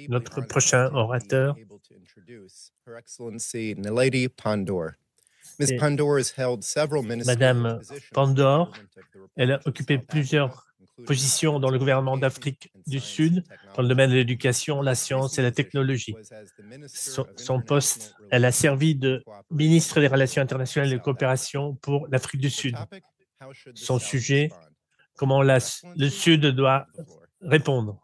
Notre prochain orateur, c'est Madame Pandor. Elle a occupé plusieurs positions dans le gouvernement d'Afrique du Sud, dans le domaine de l'éducation, la science et la technologie. Son poste, elle a servi de ministre des Relations internationales et de coopération pour l'Afrique du Sud. Son sujet, comment le Sud doit répondre.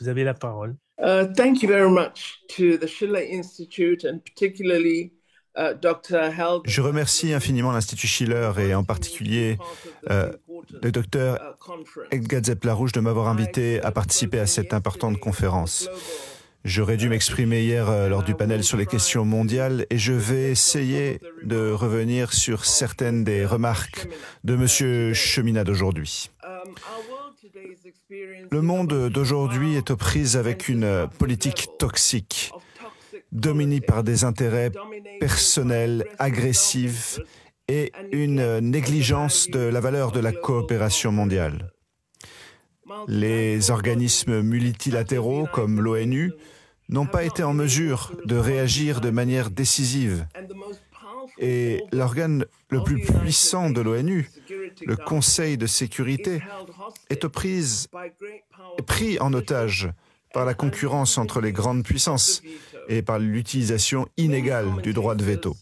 Vous avez la parole. Thank you very much to the Schiller Institute and particularly Je remercie infiniment l'Institut Schiller et en particulier le docteur Edgadzep-Larouche de m'avoir invité à participer à cette importante conférence. J'aurais dû m'exprimer hier lors du panel sur les questions mondiales et je vais essayer de revenir sur certaines des remarques de M. Cheminade d'aujourd'hui. Le monde d'aujourd'hui est aux prises avec une politique toxique, dominée par des intérêts personnels, agressifs et une négligence de la valeur de la coopération mondiale. Les organismes multilatéraux comme l'ONU n'ont pas été en mesure de réagir de manière décisive. Et l'organe le plus puissant de l'ONU, le Conseil de sécurité, est pris en otage par la concurrence entre les grandes puissances et par l'utilisation inégale du droit de veto.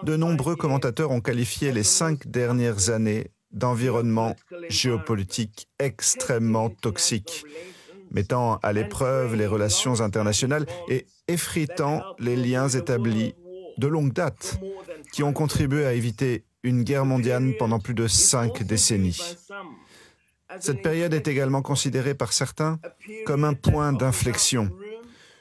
De nombreux commentateurs ont qualifié les 5 dernières années d'environnement géopolitique extrêmement toxique, mettant à l'épreuve les relations internationales et effritant les liens établis de longue date qui ont contribué à éviter une guerre mondiale pendant plus de 5 décennies. Cette période est également considérée par certains comme un point d'inflexion,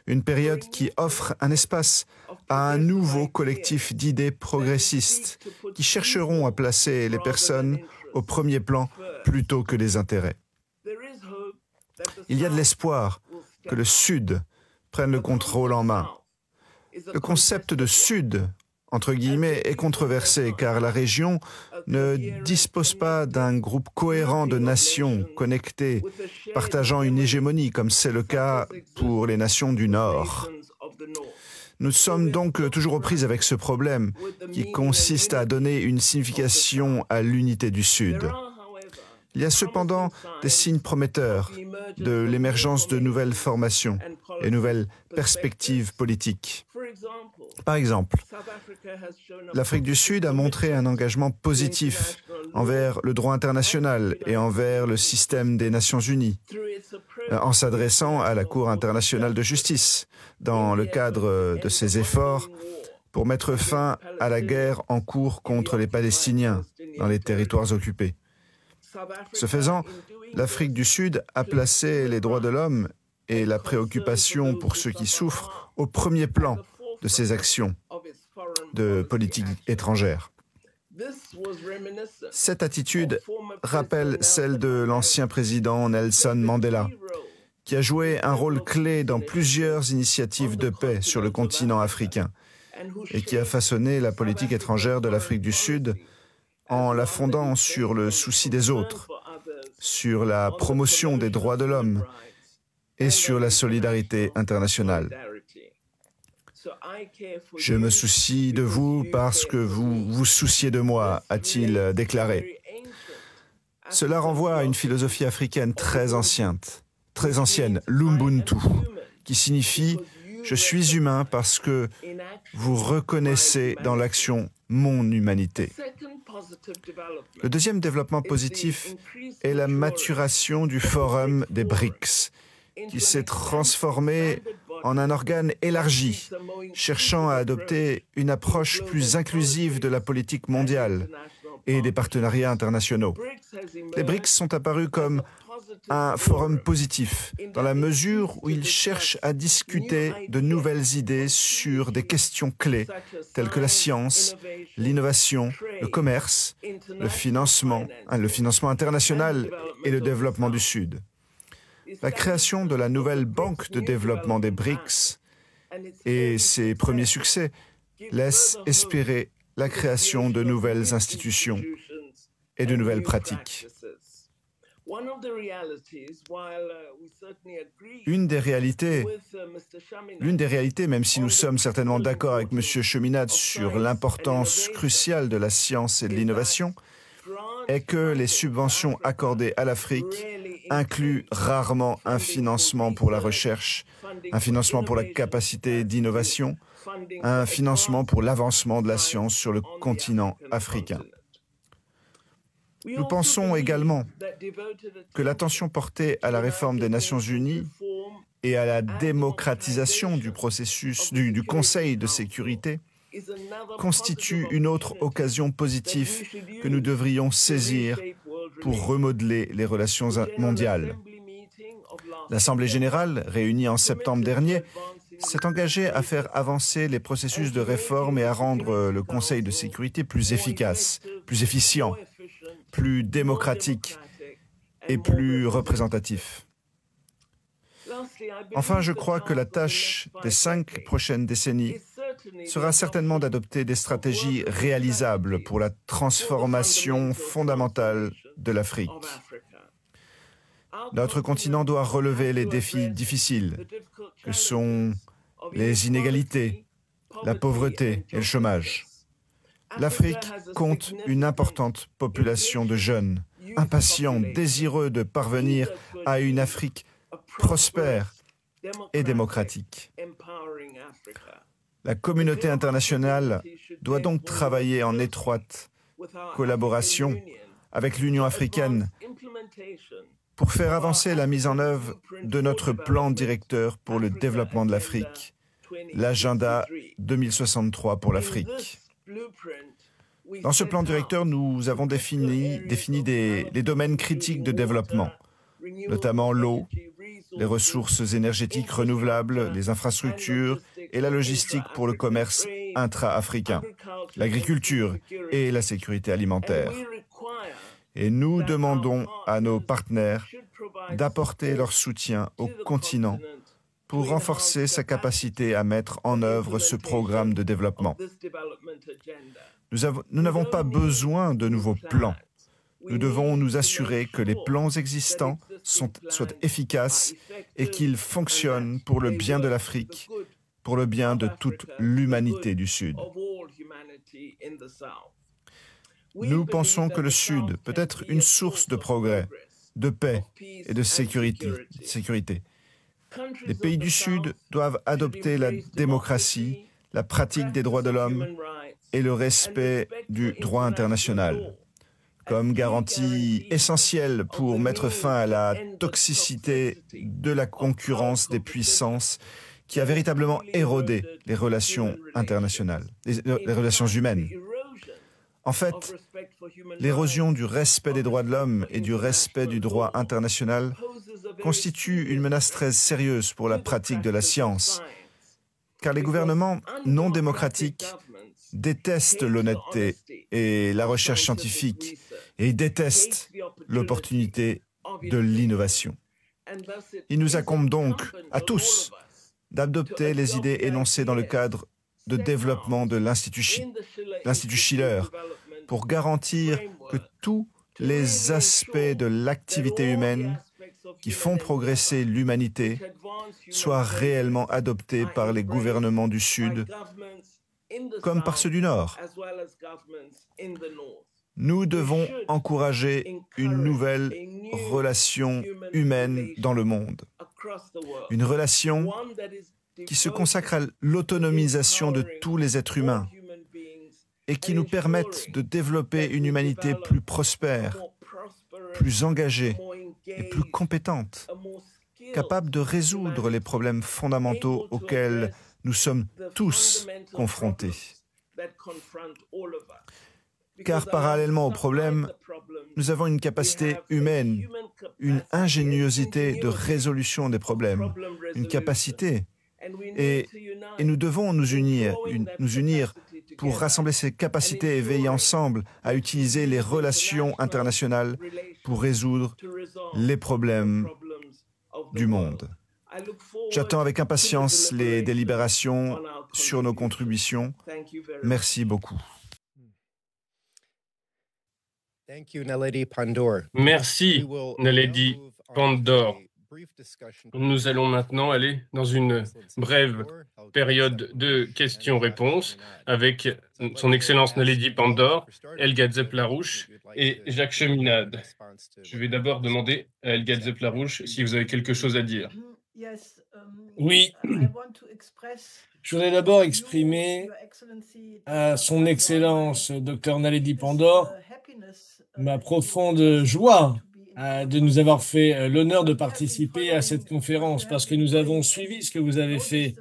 une période qui offre un espace à un nouveau collectif d'idées progressistes qui chercheront à placer les personnes au premier plan plutôt que les intérêts. Il y a de l'espoir que le Sud prenne le contrôle en main. Le concept de Sud, entre guillemets, est controversé car la région ne dispose pas d'un groupe cohérent de nations connectées, partageant une hégémonie, comme c'est le cas pour les nations du Nord. Nous sommes donc toujours aux prises avec ce problème qui consiste à donner une signification à l'unité du Sud. Il y a cependant des signes prometteurs de l'émergence de nouvelles formations et nouvelles perspectives politiques. Par exemple, l'Afrique du Sud a montré un engagement positif envers le droit international et envers le système des Nations Unies, en s'adressant à la Cour internationale de justice, dans le cadre de ses efforts pour mettre fin à la guerre en cours contre les Palestiniens dans les territoires occupés. Ce faisant, l'Afrique du Sud a placé les droits de l'homme et la préoccupation pour ceux qui souffrent au premier plan de ses actions de politique étrangère. Cette attitude rappelle celle de l'ancien président Nelson Mandela, qui a joué un rôle clé dans plusieurs initiatives de paix sur le continent africain et qui a façonné la politique étrangère de l'Afrique du Sud en la fondant sur le souci des autres, sur la promotion des droits de l'homme et sur la solidarité internationale. Je me soucie de vous parce que vous vous souciez de moi, a-t-il déclaré. Cela renvoie à une philosophie africaine très ancienne, l'Ubuntu, qui signifie « Je suis humain parce que vous reconnaissez dans l'action mon humanité ». Le deuxième développement positif est la maturation du Forum des BRICS, qui s'est transformé en un organe élargi, cherchant à adopter une approche plus inclusive de la politique mondiale et des partenariats internationaux. Les BRICS sont apparus comme un forum positif, dans la mesure où il cherche à discuter de nouvelles idées sur des questions clés, telles que la science, l'innovation, le commerce, le financement international et le développement du Sud. La création de la nouvelle banque de développement des BRICS et ses premiers succès laissent espérer la création de nouvelles institutions et de nouvelles pratiques. L'une des réalités, même si nous sommes certainement d'accord avec M. Cheminade sur l'importance cruciale de la science et de l'innovation, est que les subventions accordées à l'Afrique incluent rarement un financement pour la recherche, un financement pour la capacité d'innovation, un financement pour l'avancement de la science sur le continent africain. Nous pensons également que l'attention portée à la réforme des Nations Unies et à la démocratisation du processus du Conseil de sécurité constitue une autre occasion positive que nous devrions saisir pour remodeler les relations mondiales. L'Assemblée générale, réunie en septembre dernier, s'est engagée à faire avancer les processus de réforme et à rendre le Conseil de sécurité plus efficace, plus efficient, plus démocratique et plus représentatif. Enfin, je crois que la tâche des 5 prochaines décennies sera certainement d'adopter des stratégies réalisables pour la transformation fondamentale de l'Afrique. Notre continent doit relever les défis difficiles, que sont les inégalités, la pauvreté et le chômage. L'Afrique compte une importante population de jeunes, impatients, désireux de parvenir à une Afrique prospère et démocratique. La communauté internationale doit donc travailler en étroite collaboration avec l'Union africaine pour faire avancer la mise en œuvre de notre plan directeur pour le développement de l'Afrique, l'agenda 2063 pour l'Afrique. Dans ce plan directeur, nous avons défini les domaines critiques de développement, notamment l'eau, les ressources énergétiques renouvelables, les infrastructures et la logistique pour le commerce intra-africain, l'agriculture et la sécurité alimentaire. Et nous demandons à nos partenaires d'apporter leur soutien au continent pour renforcer sa capacité à mettre en œuvre ce programme de développement. Nous n'avons pas besoin de nouveaux plans. Nous devons nous assurer que les plans existants soient efficaces et qu'ils fonctionnent pour le bien de l'Afrique, pour le bien de toute l'humanité du Sud. Nous pensons que le Sud peut être une source de progrès, de paix et de sécurité. Les pays du Sud doivent adopter la démocratie, la pratique des droits de l'homme et le respect du droit international comme garantie essentielle pour mettre fin à la toxicité de la concurrence des puissances qui a véritablement érodé les relations internationales, les relations humaines. En fait, l'érosion du respect des droits de l'homme et du respect du droit international constitue une menace très sérieuse pour la pratique de la science, car les gouvernements non démocratiques détestent l'honnêteté et la recherche scientifique et ils détestent l'opportunité de l'innovation. Il nous incombe donc à tous d'adopter les idées énoncées dans le cadre de développement de l'Institut Schiller pour garantir que tous les aspects de l'activité humaine qui font progresser l'humanité soient réellement adoptés par les gouvernements du Sud comme par ceux du Nord. Nous devons encourager une nouvelle relation humaine dans le monde. Une relation qui se consacre à l'autonomisation de tous les êtres humains et qui nous permette de développer une humanité plus prospère, plus engagée et plus compétente, capable de résoudre les problèmes fondamentaux auxquels nous sommes tous confrontés. Car parallèlement aux problèmes, nous avons une capacité humaine, une ingéniosité de résolution des problèmes, une capacité. Et nous devons nous unir pour rassembler ces capacités et veiller ensemble à utiliser les relations internationales pour résoudre les problèmes du monde. J'attends avec impatience les délibérations sur nos contributions. Merci beaucoup. Merci, Naledi Pandor. Nous allons maintenant aller dans une brève période de questions-réponses avec son Excellence Naledi Pandor, El Gazep-Larouche et Jacques Cheminade. Je vais d'abord demander à El Gazep-Larouche si vous avez quelque chose à dire. Oui, je voudrais d'abord exprimer à son Excellence Dr Naledi Pandor ma profonde joie de nous avoir fait l'honneur de participer à cette conférence parce que nous avons suivi ce que vous avez fait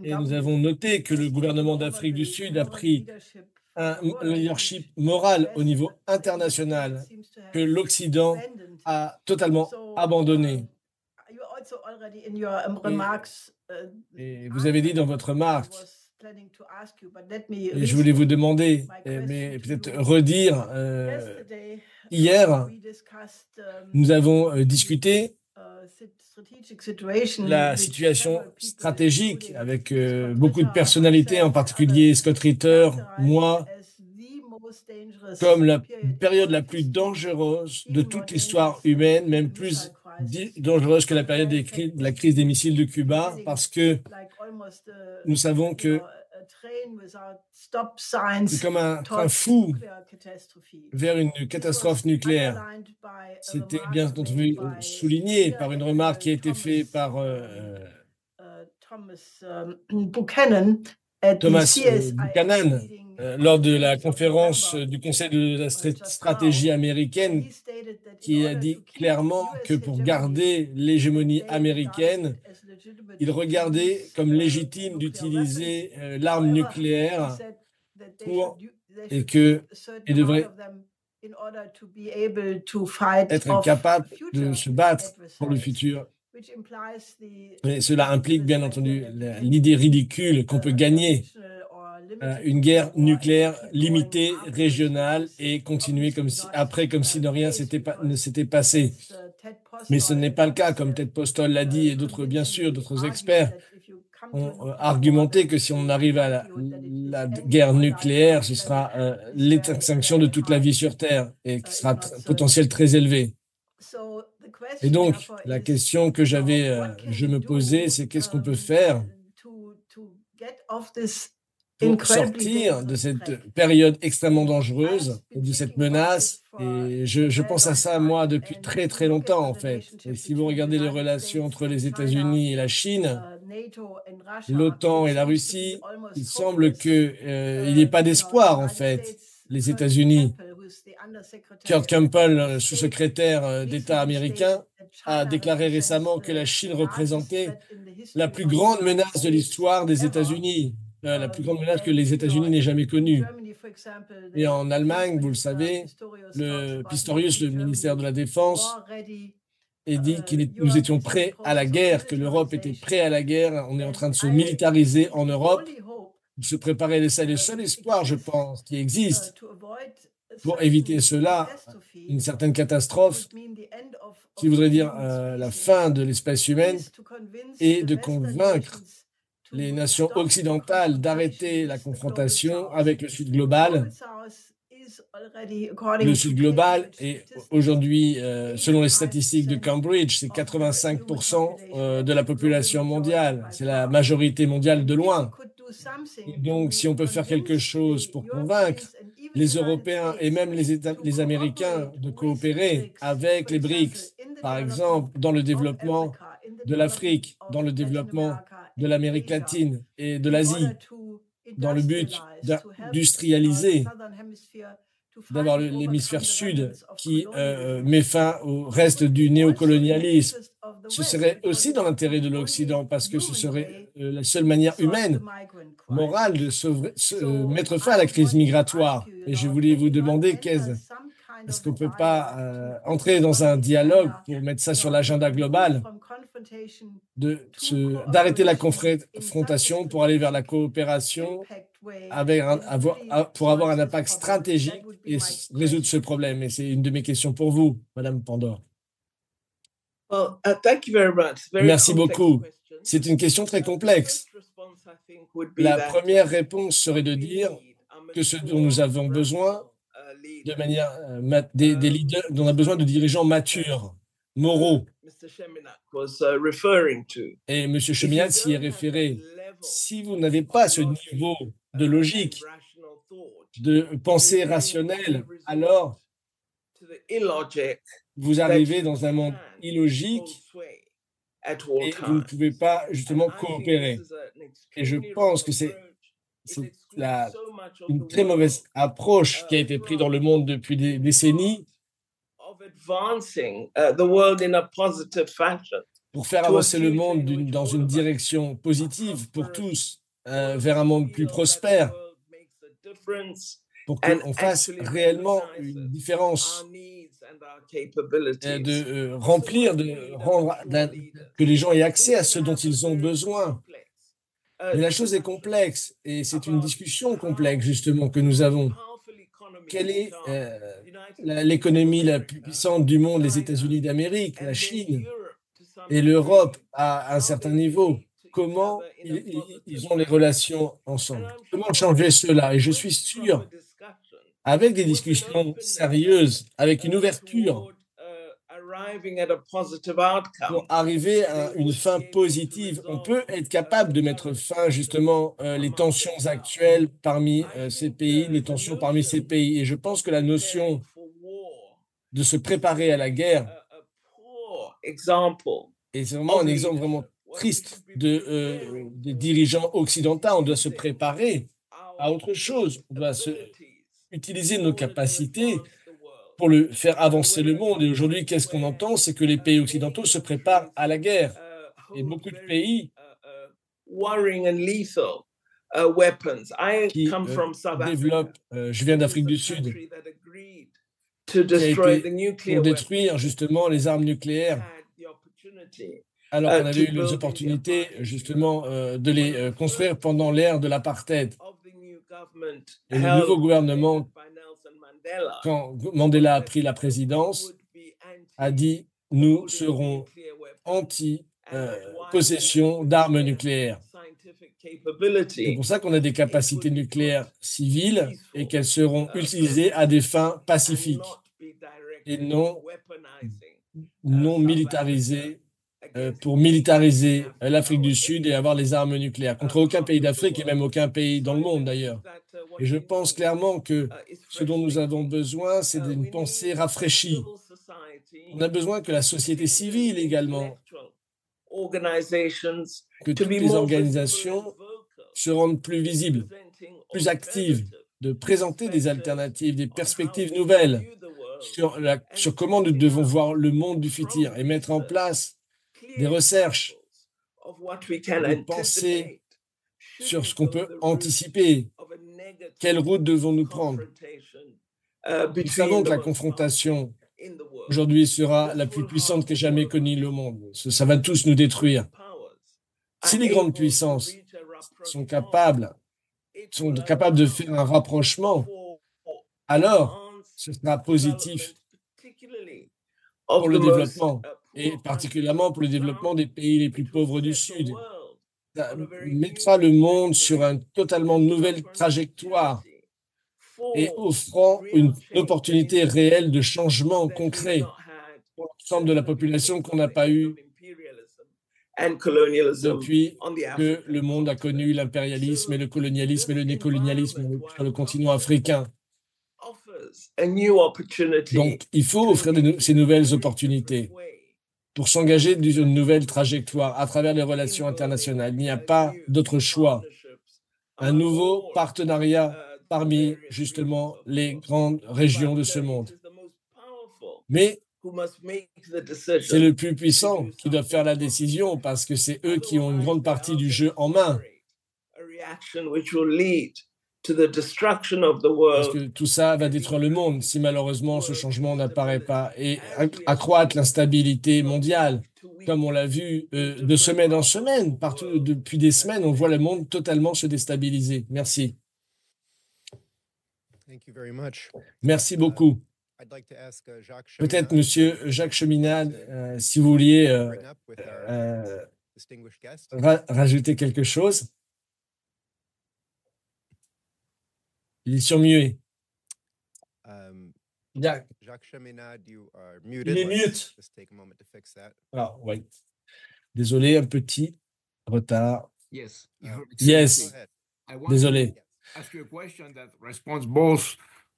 et nous avons noté que le gouvernement d'Afrique du Sud a pris un leadership moral au niveau international que l'Occident a totalement abandonné. Et vous avez dit dans votre remarque, et je voulais vous demander, mais peut-être redire, hier, nous avons discuté la situation stratégique avec beaucoup de personnalités, en particulier Scott Ritter, moi, comme la période la plus dangereuse de toute l'histoire humaine, même plus dangereuse que la période de la crise des missiles de Cuba, parce que nous savons que c'est comme un train fou vers une catastrophe nucléaire. C'était bien entendu souligné par une remarque qui a été faite par Thomas Buchanan lors de la conférence du Conseil de la stratégie américaine, qui a dit clairement que pour garder l'hégémonie américaine, il regardait comme légitime d'utiliser l'arme nucléaire et qu'il devrait être capable de se battre pour le futur. Et cela implique bien entendu l'idée ridicule qu'on peut gagner une guerre nucléaire limitée, régionale et continuer comme si de rien ne s'était passé. Mais ce n'est pas le cas, comme Ted Postol l'a dit et d'autres, bien sûr, d'autres experts ont argumenté que si on arrive à la guerre nucléaire, ce sera l'extinction de toute la vie sur Terre et qui sera potentiel très élevé. Et donc, la question que je me posais, c'est qu'est-ce qu'on peut faire pour sortir de cette période extrêmement dangereuse, de cette menace. Et je pense à ça, moi, depuis très, très longtemps, en fait. Et si vous regardez les relations entre les États-Unis et la Chine, l'OTAN et la Russie, il semble qu'il n'y ait pas d'espoir, en fait. Les États-Unis, Kurt Campbell, sous-secrétaire d'État américain, a déclaré récemment que la Chine représentait la plus grande menace de l'histoire des États-Unis. La plus grande menace que les États-Unis n'aient jamais connue. Et en Allemagne, vous le savez, le Pistorius, le ministère de la Défense, a dit que nous étions prêts à la guerre, que l'Europe était prête à la guerre. On est en train de se militariser en Europe, de se préparer. C'est le seul espoir, je pense, qui existe pour éviter cela, une certaine catastrophe, qui voudrait dire la fin de l'espèce humaine, et de convaincre les nations occidentales d'arrêter la confrontation avec le Sud global. Le Sud global est aujourd'hui, selon les statistiques de Cambridge, c'est 85% de la population mondiale. C'est la majorité mondiale de loin. Et donc, si on peut faire quelque chose pour convaincre les Européens et même les Américains de coopérer avec les BRICS, par exemple, dans le développement de l'Afrique, dans le développement de l'Amérique latine et de l'Asie, dans le but d'industrialiser, d'avoir l'hémisphère sud qui met fin au reste du néocolonialisme. Ce serait aussi dans l'intérêt de l'Occident parce que ce serait la seule manière humaine, morale, de mettre fin à la crise migratoire. Et je voulais vous demander, est-ce qu'on ne peut pas entrer dans un dialogue pour mettre ça sur l'agenda global, d'arrêter la confrontation pour aller vers la coopération pour avoir un impact stratégique et résoudre ce problème. Et c'est une de mes questions pour vous, Madame Pandor. Merci beaucoup. C'est une question très complexe. La première réponse serait de dire que ce dont nous avons besoin, de manière des leaders, dont on a besoin de dirigeants matures, moraux. Et M. Cheminade s'y est référé. Si vous n'avez pas ce niveau de logique, de pensée rationnelle, alors vous arrivez dans un monde illogique et vous ne pouvez pas justement coopérer. Et je pense que c'est une très mauvaise approche qui a été prise dans le monde depuis des décennies pour faire avancer le monde dans une direction positive pour tous, vers un monde plus prospère, pour qu'on fasse réellement une différence, de rendre que les gens aient accès à ce dont ils ont besoin. Mais la chose est complexe et c'est une discussion complexe justement que nous avons. Quelle est l'économie la plus puissante du monde? Les États-Unis d'Amérique, la Chine et l'Europe à un certain niveau. Comment ils ont les relations ensemble? Comment changer cela? Et je suis sûr, avec des discussions sérieuses, avec une ouverture pour arriver à une fin positive, on peut être capable de mettre fin justement les tensions actuelles parmi ces pays, les tensions parmi ces pays. Et je pense que la notion de se préparer à la guerre, et c'est vraiment un exemple vraiment triste des dirigeants occidentaux, on doit se préparer à autre chose, on doit utiliser nos capacités pour faire avancer le monde. Et aujourd'hui, qu'est-ce qu'on entend? C'est que les pays occidentaux se préparent à la guerre. Et beaucoup de pays qui développent, je viens d'Afrique du Sud, qui a été pour détruire justement les armes nucléaires, alors qu'on avait eu les opportunités justement de les construire pendant l'ère de l'apartheid. Et le nouveau gouvernement, quand Mandela a pris la présidence, a dit « nous serons anti-possession d'armes nucléaires ». C'est pour ça qu'on a des capacités nucléaires civiles et qu'elles seront utilisées à des fins pacifiques et non militarisées pour militariser l'Afrique du Sud et avoir les armes nucléaires, contre aucun pays d'Afrique et même aucun pays dans le monde d'ailleurs. Et je pense clairement que ce dont nous avons besoin, c'est d'une pensée rafraîchie. On a besoin que la société civile également, que toutes les organisations se rendent plus visibles, plus actives, de présenter des alternatives, des perspectives nouvelles sur comment nous devons voir le monde du futur et mettre en place des recherches, des pensées sur ce qu'on peut anticiper. Quelle route devons-nous prendre? Nous savons que la confrontation aujourd'hui sera la plus puissante que jamais connue le monde. Ça va tous nous détruire. Si les grandes puissances sont capables de faire un rapprochement, alors ce sera positif pour le développement, et particulièrement pour le développement des pays les plus pauvres du Sud. Ça mettra le monde sur une totalement nouvelle trajectoire et offrant une opportunité réelle de changement concret pour l'ensemble de la population qu'on n'a pas eu depuis que le monde a connu l'impérialisme et le colonialisme et le néocolonialisme sur le continent africain. Donc, il faut offrir ces nouvelles opportunités pour s'engager dans une nouvelle trajectoire à travers les relations internationales. Il n'y a pas d'autre choix. Un nouveau partenariat parmi justement les grandes régions de ce monde. Mais c'est le plus puissant qui doit faire la décision parce que c'est eux qui ont une grande partie du jeu en main. Parce que tout ça va détruire le monde si malheureusement ce changement n'apparaît pas et accroître l'instabilité mondiale. Comme on l'a vu de semaine en semaine, partout depuis des semaines, on voit le monde totalement se déstabiliser. Merci. Merci beaucoup. Peut-être Monsieur Jacques Cheminade, si vous vouliez rajouter quelque chose. Il est surmué. Bien. Il est mute. Alors, oui. Désolé, un petit retard. Yes. Désolé.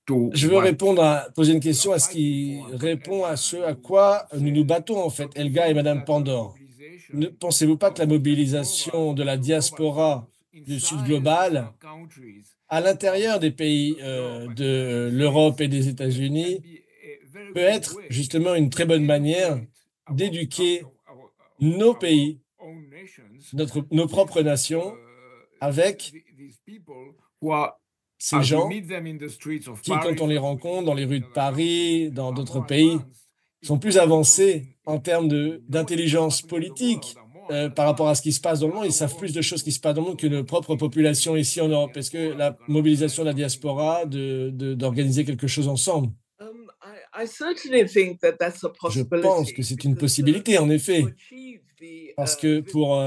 Je veux poser une question à ce qui répond à ce à quoi nous nous battons, en fait, Elga et Madame Pandor. Ne pensez-vous pas que la mobilisation de la diaspora du Sud global à l'intérieur des pays de l'Europe et des États-Unis peut être justement une très bonne manière d'éduquer nos pays, nos propres nations, avec ces gens qui, quand on les rencontre dans les rues de Paris, dans d'autres pays, sont plus avancés en termes d'intelligence politique par rapport à ce qui se passe dans le monde. Ils savent plus de choses qui se passent dans le monde que nos propres populations ici en Europe. Est-ce que la mobilisation de la diaspora, d'organiser quelque chose ensemble? Je pense que c'est une possibilité, en effet, parce que pour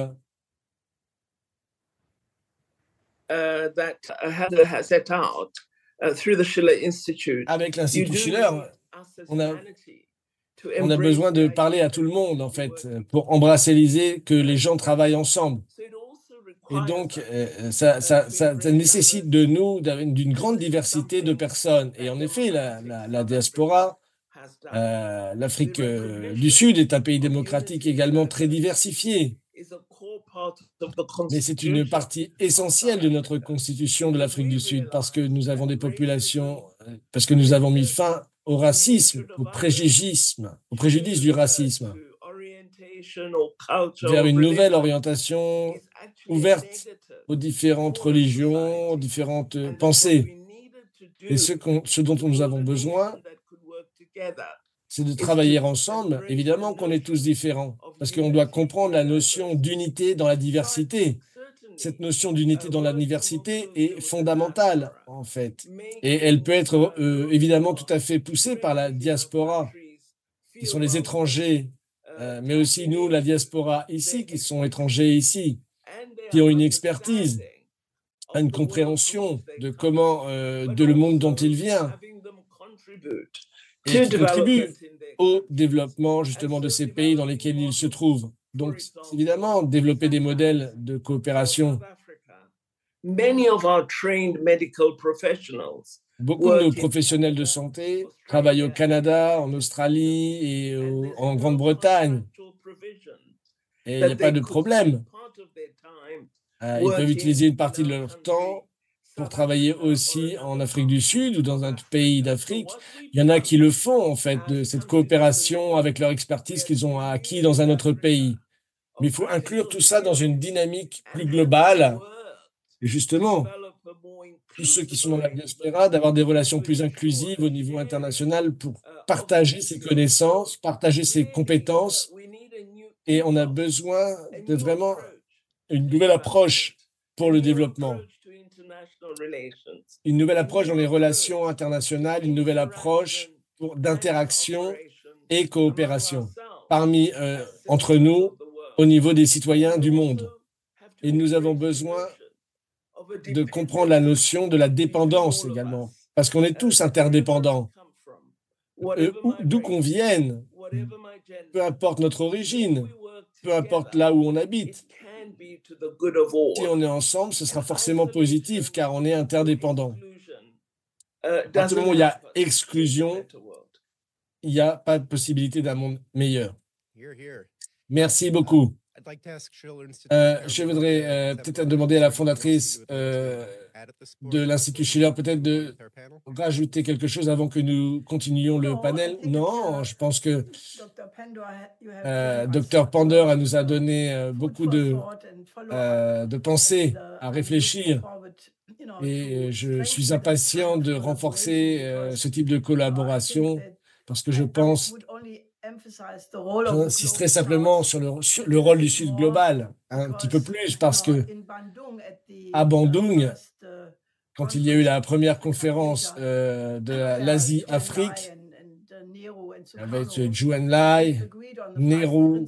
avec l'Institut Schiller, on a besoin de parler à tout le monde, en fait, pour embrasser l'idée que les gens travaillent ensemble. Et donc, ça nécessite de nous d'une grande diversité de personnes. Et en effet, la diaspora, l'Afrique du Sud est un pays démocratique également très diversifié. Mais c'est une partie essentielle de notre constitution de l'Afrique du Sud parce que nous avons des populations, parce que nous avons mis fin au racisme, au préjudice du racisme, vers une nouvelle orientation ouverte aux différentes religions, aux différentes pensées. Et ce dont nous avons besoin, c'est de travailler ensemble. Évidemment qu'on est tous différents, parce qu'on doit comprendre la notion d'unité dans la diversité. Cette notion d'unité dans la diversité est fondamentale, en fait. Et elle peut être évidemment tout à fait poussée par la diaspora, qui sont les étrangers, mais aussi nous, la diaspora ici, qui sont étrangers ici, qui ont une expertise, une compréhension de comment, de le monde dont il vient, et qui contribuent au développement justement de ces pays dans lesquels ils se trouvent. Donc, évidemment, développer des modèles de coopération. Beaucoup de nos professionnels de santé travaillent au Canada, en Australie et en Grande-Bretagne. Et il n'y a pas de problème. Ils peuvent utiliser une partie de leur temps pour travailler aussi en Afrique du Sud ou dans un pays d'Afrique. Il y en a qui le font, en fait, de cette coopération avec leur expertise qu'ils ont acquis dans un autre pays. Mais il faut inclure tout ça dans une dynamique plus globale. Et justement, tous ceux qui sont dans la diaspora, d'avoir des relations plus inclusives au niveau international pour partager ses connaissances, partager ses compétences. Et on a besoin de vraiment une nouvelle approche pour le développement. Une nouvelle approche dans les relations internationales, une nouvelle approche d'interaction et coopération entre nous au niveau des citoyens du monde. Et nous avons besoin de comprendre la notion de la dépendance également, parce qu'on est tous interdépendants. D'où qu'on vienne, peu importe notre origine, peu importe là où on habite, si on est ensemble, ce sera forcément positif car on est interdépendants. À partir du moment où il y a exclusion, il n'y a pas de possibilité d'un monde meilleur. Merci beaucoup. Je voudrais peut-être demander à la fondatrice de l'Institut Schiller peut-être de rajouter quelque chose avant que nous continuions le panel. Non, je pense que Dr Pandor nous a donné beaucoup de pensées à réfléchir et je suis impatient de renforcer ce type de collaboration parce que je pense, j'insisterai simplement sur le rôle du Sud global un petit peu plus parce que à Bandung, quand il y a eu la première conférence de l'Asie-Afrique avec Zhou Enlai, Nehru,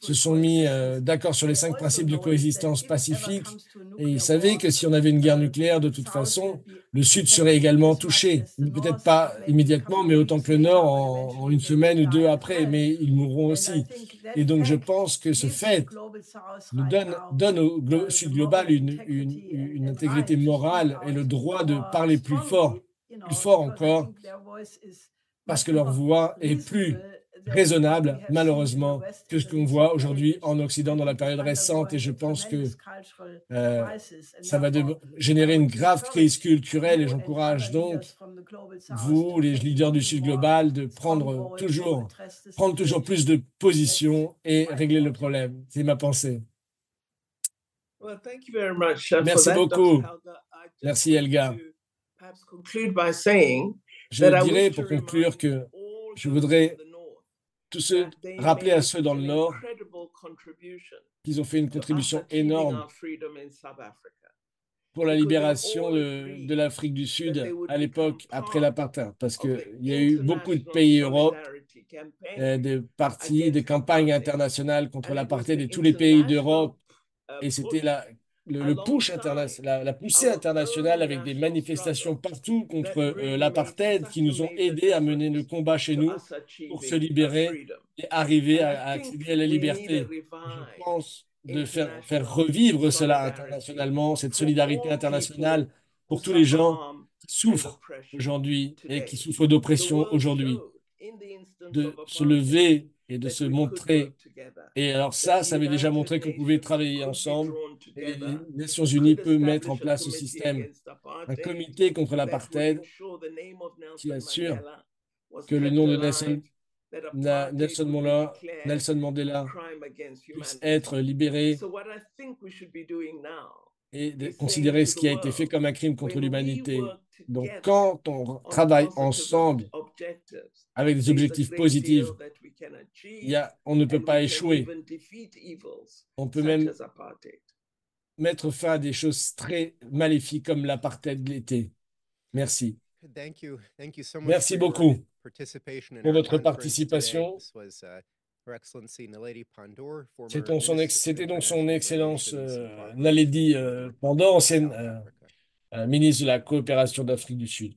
se sont mis d'accord sur les 5 principes de coexistence pacifique et ils savaient que si on avait une guerre nucléaire, de toute façon, le Sud serait également touché. Peut-être pas immédiatement, mais autant que le Nord en une semaine ou 2 après, mais ils mourront aussi. Et donc, je pense que ce fait nous donne au Sud global une intégrité morale et le droit de parler plus fort encore, parce que leur voix est plus raisonnable, malheureusement, que ce qu'on voit aujourd'hui en Occident dans la période récente. Et je pense que ça va générer une grave crise culturelle et j'encourage donc vous, les leaders du Sud global, de prendre toujours plus de position et régler le problème. C'est ma pensée. Merci beaucoup. Merci, Helga. Je dirais pour conclure que je voudrais rappeler à ceux dans le Nord qu'ils ont fait une contribution énorme pour la libération de l'Afrique du Sud à l'époque après l'apartheid, parce qu'il y a eu beaucoup de pays Europe, des partis, des campagnes internationales contre l'apartheid de tous les pays d'Europe, et c'était le push international, la poussée internationale avec des manifestations partout contre l'apartheid qui nous ont aidés à mener le combat chez nous pour se libérer et arriver à accéder à la liberté. Je pense de faire revivre cela internationalement, cette solidarité internationale pour tous les gens qui souffrent aujourd'hui et qui souffrent d'oppression aujourd'hui, de se lever et de se montrer. Et alors ça avait déjà montré qu'on pouvait travailler ensemble. Et les Nations Unies peuvent mettre en place ce système, un comité contre l'apartheid qui assure que le nom de Nelson Mandela puisse être libéré et de considérer ce qui a été fait comme un crime contre l'humanité. Donc, quand on travaille ensemble avec des objectifs positifs, on ne peut pas échouer. On peut même mettre fin à des choses très maléfiques comme l'apartheid l'était. Merci. Merci beaucoup pour votre participation. C'était donc son Excellence Naledi Pandor, ancienne ministre de la coopération d'Afrique du Sud.